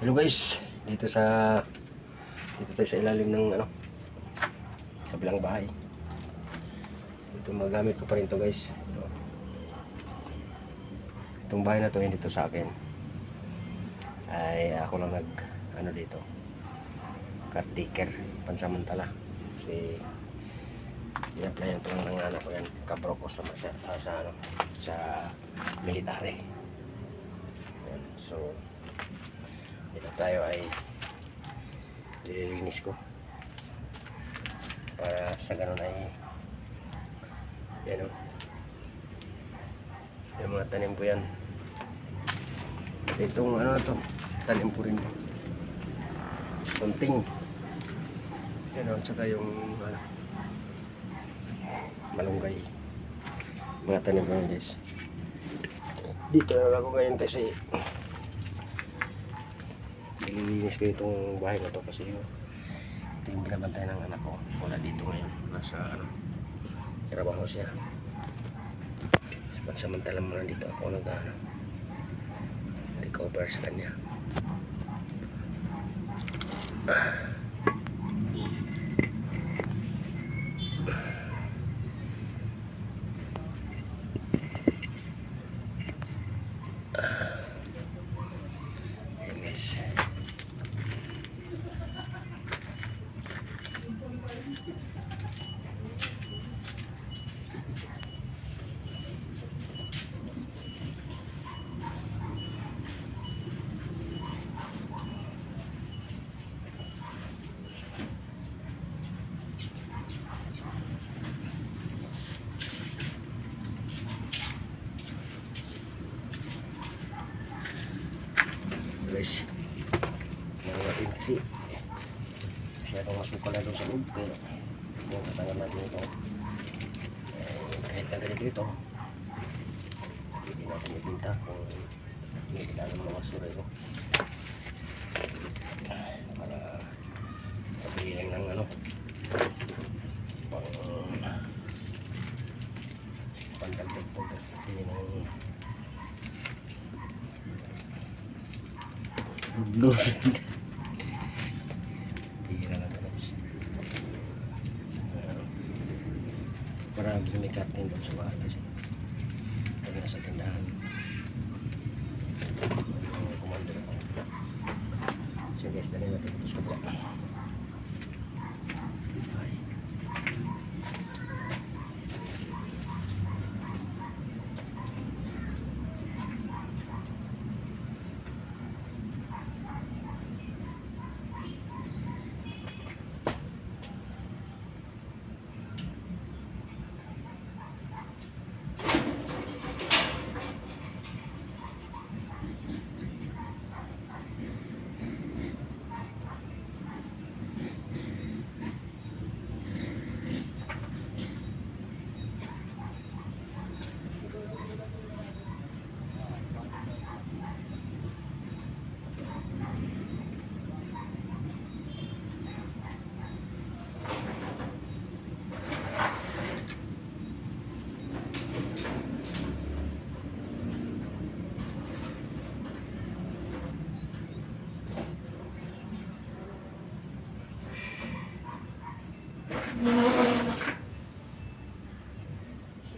Hello guys, dito tayo sa ilalim ng kabilang bahay. Ito magamit ko pa rin to guys. Itong bahay na to hindi to sa akin. Ay ako lang dito. Caretaker, pansamantala. Kasi i-applyan ko lang ng anak ko yan, kabro ko sa military. Yan. So dito tayo ay nililinis ko para sa ganun ay yan o, yung mga tanim ko yan. At itong tanim ko rin kunting yan o, tsaka yung malunggay, mga tanim ko yan guys. Dito na ako ngayon kasi nililinis ko itong bahay na to kasi ito yung binabantay ng anak ko. Wala dito ngayon, nasa trabaho siya. Pansamantala mo lang dito ako nag-recover sa kanya. Ayan guys. Guys, natin kasi masyadong masukal na doon sa loob, kaya kung katangan natin ito kahit na ganito ito hindi natin ibinta kung hindi kita ng mga basura ito para pabili lang ng pantagdag po kasi ng hira na tapos para gumikat din doon sa bahay kasi pag nasa tindahan ang komando na ko. So guys, dali natin ito sa kabila. So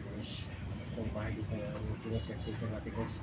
guys, itong bahay dito na tinitirtir natin guys.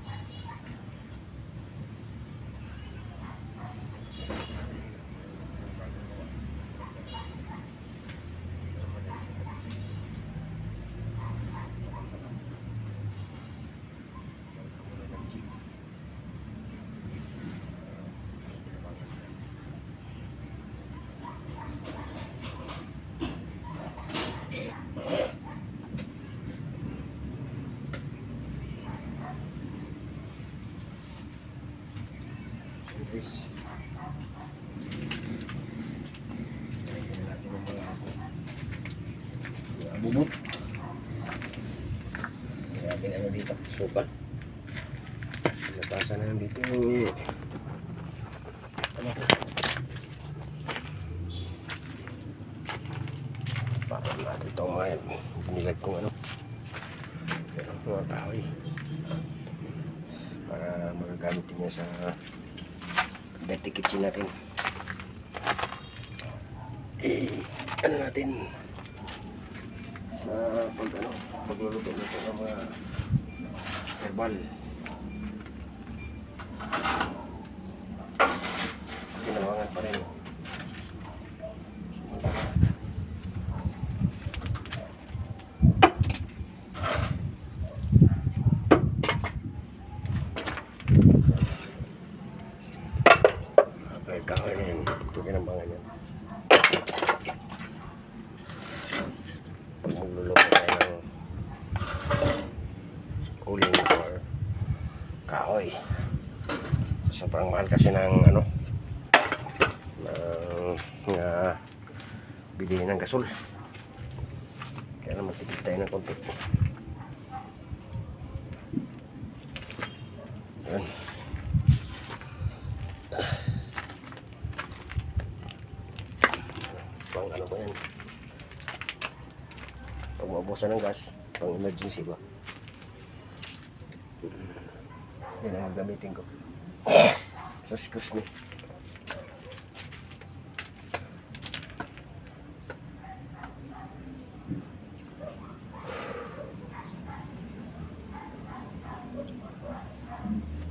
Guys, lagyan natin yung mga bubot. Grabe dito, suka. Natasan na dito para natin ito mga pinilag kong mga kahoy para magagamit niya sa dirty kitchen natin. Ano natin sa pagluluto nito ng mga herbal. Ginawangan pa rin. Okay, kahoy na yun. Ginambangan yan. Pag magluluto tayo ng uling or kahoy. Sobrang mahal kasi ng bilihin ng gasol. Kaya naman tipid tayo ng konti. Yan. Pang ano ba yan? Pag maubusan ng gas, pang emergency ba? Yan ang gagamitin ko. So excuse me.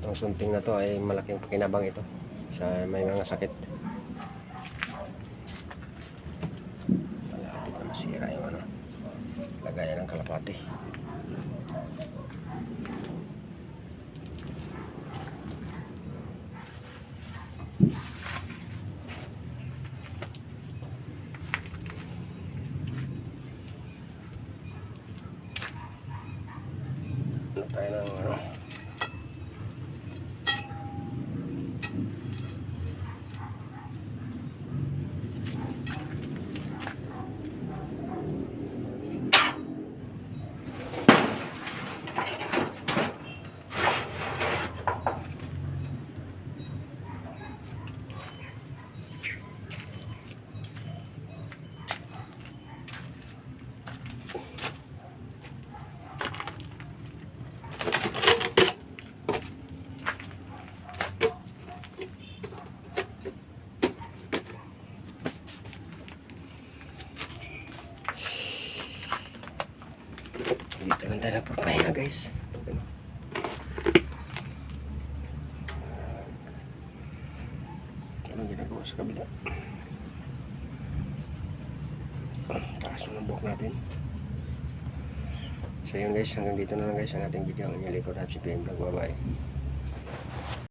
Ang sunting na to ay malaking pakinabang ito sa may mga sakit. Malapit na masira yung lagayan ng kalapati. Ano tayo ng dito lang tayo nagpapahinga guys. Anong ginagawa sa kabila? Taas ng buhok natin. So yun guys, hanggang dito na lang guys ang ating video. Ang inyong likod at si PM Vlog. Bye bye.